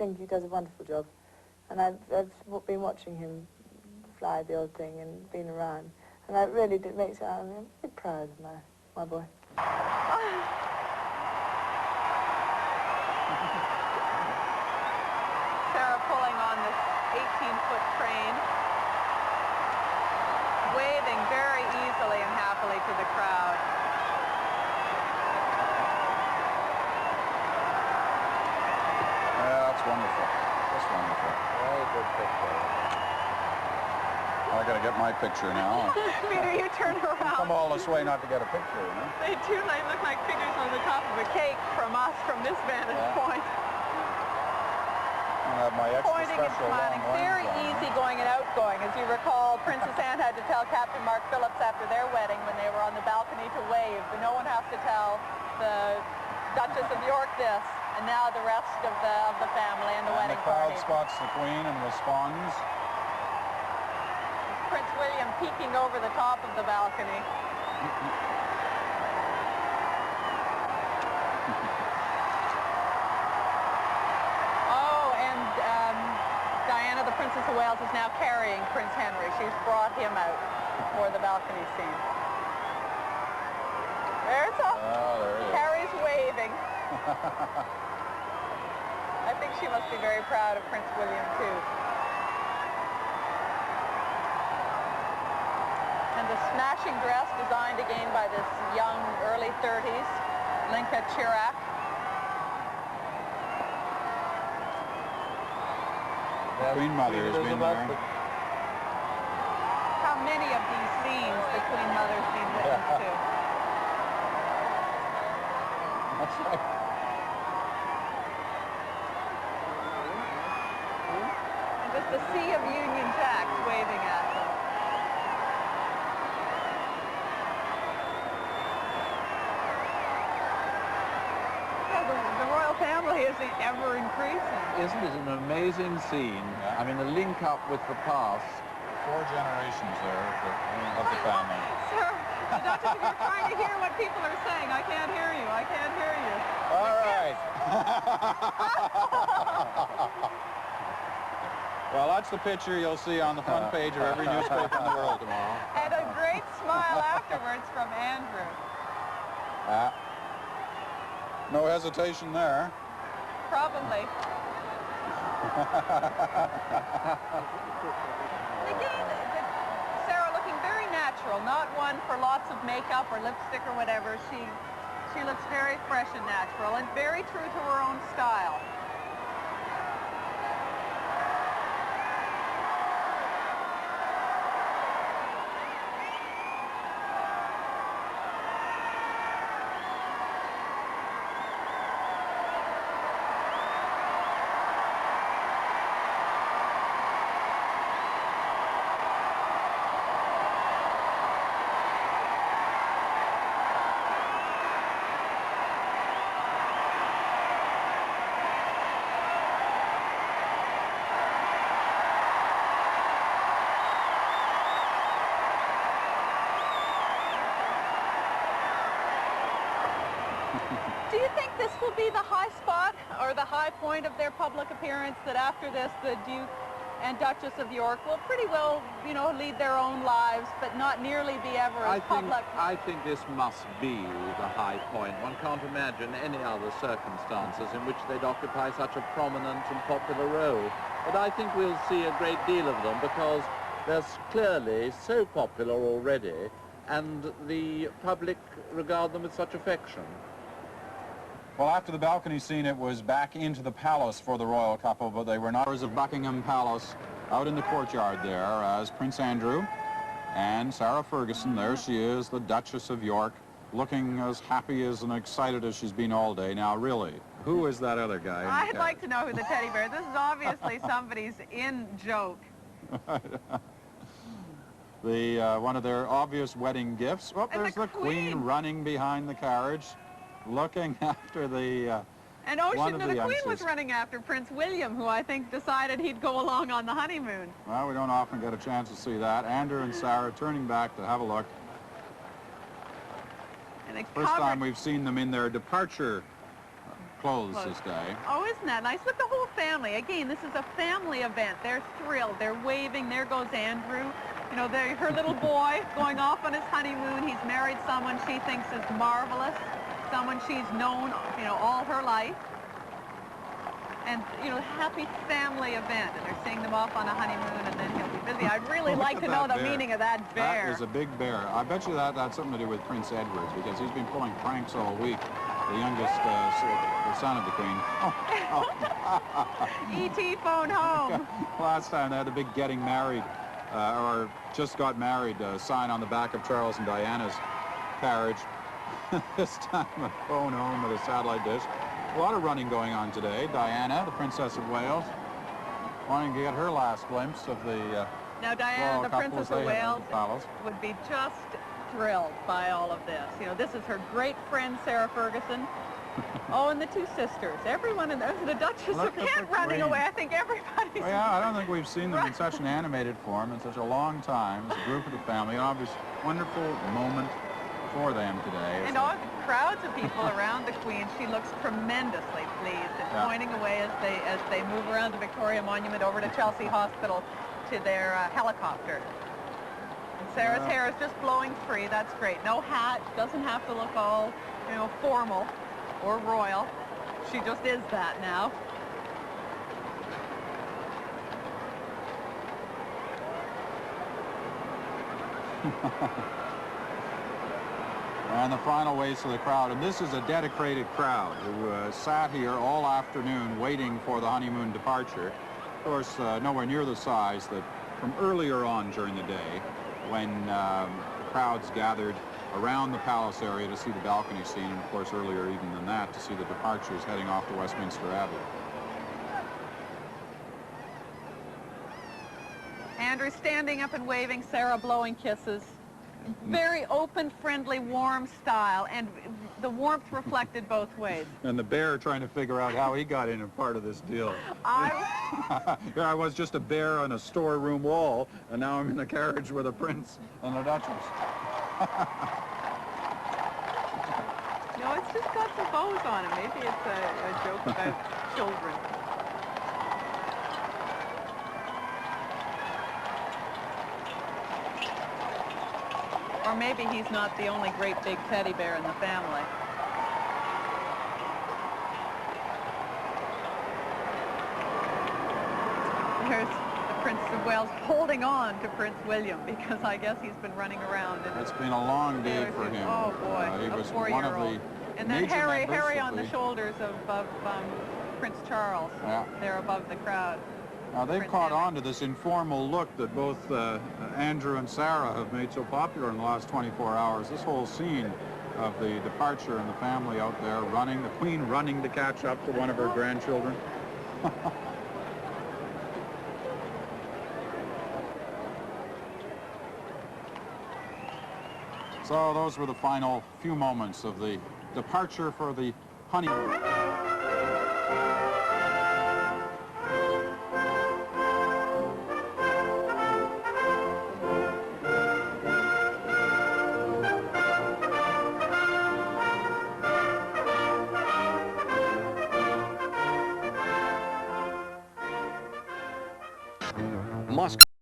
think he does a wonderful job. And I've been watching him fly the odd thing and been around. And that really makes it, I'm really proud of my boy. Sarah pulling on this 18-foot crane, waving very easily and happily to the crowd. Yeah, that's wonderful. That's wonderful. Very good picture. I gotta get my picture now. Peter, you turn around. Come all this way not to get a picture, you know? They do, they look like figures on the top of a cake from us, from this vantage point. I have my extra Pointing and special smiling. long lens Very on, easy huh? going and outgoing. As you recall, Princess Anne had to tell Captain Mark Phillips after their wedding when they were on the balcony to wave, but no one has to tell the Duchess of York this, and now the rest of the family and the wedding the crowd party. spots the Queen and responds. Prince William peeking over the top of the balcony. Oh, and Diana, the Princess of Wales, is now carrying Prince Henry. She's brought him out for the balcony scene. There's There he is. Harry's waving. I think she must be very proud of Prince William, too. And the smashing dress designed again by this young, early 30s, Linka Chirac. The Queen Mother has been there. How many of these scenes the Queen Mother's been witness to? That's right. And just a sea of Union Jacks waving at them. The royal family is ever increasing. Isn't it an amazing scene? Yeah. I mean, the link up with the past. 4 generations there of the family. Sir, the Duchess, if you're trying to hear what people are saying, I can't hear you. I can't hear you. All right. Well, that's the picture you'll see on the front page of every newspaper in the world tomorrow. And a great smile afterwards from Andrew. No hesitation there. Probably. Again, Sarah looking very natural, not one for lots of makeup or lipstick or whatever. She looks very fresh and natural and very true to her own style. Do you think this will be the high spot or the high point of their public appearance, that after this the Duke and Duchess of York will pretty well, you know, lead their own lives, but not nearly be ever as public? I think this must be the high point. One can't imagine any other circumstances in which they'd occupy such a prominent and popular role. But I think we'll see a great deal of them because they're clearly so popular already, and the public regard them with such affection. Well, after the balcony scene, it was back into the palace for the royal couple, but they were not of Buckingham Palace out in the courtyard there as Prince Andrew and Sarah Ferguson, there she is, the Duchess of York, looking as happy and excited as she's been all day. Now, really, who is that other guy? I'd like to know who the teddy bear is. This is obviously somebody's in-joke. One of their obvious wedding gifts. Oh, And there's the the Queen running behind the carriage, looking after the And oh, one shouldn't of the the Queen was youngsters. running after Prince William, who I think decided he'd go along on the honeymoon. Well, we don't often get a chance to see that. Andrew and Sarah turning back to have a look. And First time we've seen them in their departure clothes this day. Oh, isn't that nice? Look, the whole family. Again, this is a family event. They're thrilled. They're waving. There goes Andrew. You know, her little boy going off on his honeymoon. He's married someone she thinks is marvelous, someone she's known, you know, all her life. And, you know, happy family event. And they're seeing them off on a honeymoon, and then he'll be busy. I'd really like to know the meaning of that bear. That is a big bear. I bet you that's something to do with Prince Edward, because he's been pulling pranks all week. The youngest the son of the Queen. E.T. phone home. Last time they had a big getting married, or just got married sign on the back of Charles and Diana's carriage. This time a phone home with a satellite dish. A lot of running going on today. Diana, the Princess of Wales, wanting to get her last glimpse of the now, Diana, the Princess of Wales, palace, would be just thrilled by all of this. You know, this is her great friend, Sarah Ferguson. Oh, and the two sisters. Everyone in there. The Duchess of Kent running away. I think everybody's... Well, yeah, I don't think we've seen them in such an animated form in such a long time as a group of the family. An obvious wonderful moment for them today. And all crowds of people around the Queen. She looks tremendously pleased and pointing away as they move around the Victoria Monument over to Chelsea Hospital to their helicopter. And Sarah's hair is just blowing free. That's great. No hat. Doesn't have to look all, you know, formal or royal. She just is that now. And the final waits of the crowd. And this is a dedicated crowd who sat here all afternoon waiting for the honeymoon departure. Of course, nowhere near the size that from earlier on during the day when crowds gathered around the palace area to see the balcony scene, and of course earlier even than that to see the departures heading off to Westminster Abbey. Andrew standing up and waving, Sarah blowing kisses. Very open, friendly, warm style, and the warmth reflected both ways. And the bear trying to figure out how he got in a part of this deal. Here I was just a bear on a storeroom wall, and now I'm in a carriage with a prince and a duchess. No, it's just got some bows on it. Maybe it's a joke about children. Or maybe he's not the only great big teddy bear in the family. There's the Prince of Wales holding on to Prince William because I guess he's been running around. And it's been a long day for him. Oh boy, he a was 4-year-old. one of the and then Harry on the the shoulders of Prince Charles. Yeah. There above the crowd. Now they've Prince caught Henry. on to this informal look that both Andrew and Sarah have made so popular in the last 24 hours. This whole scene of the departure and the family out there running, the Queen running to catch up to one of her grandchildren. So those were the final few moments of the departure for the honeymoon. Moscow.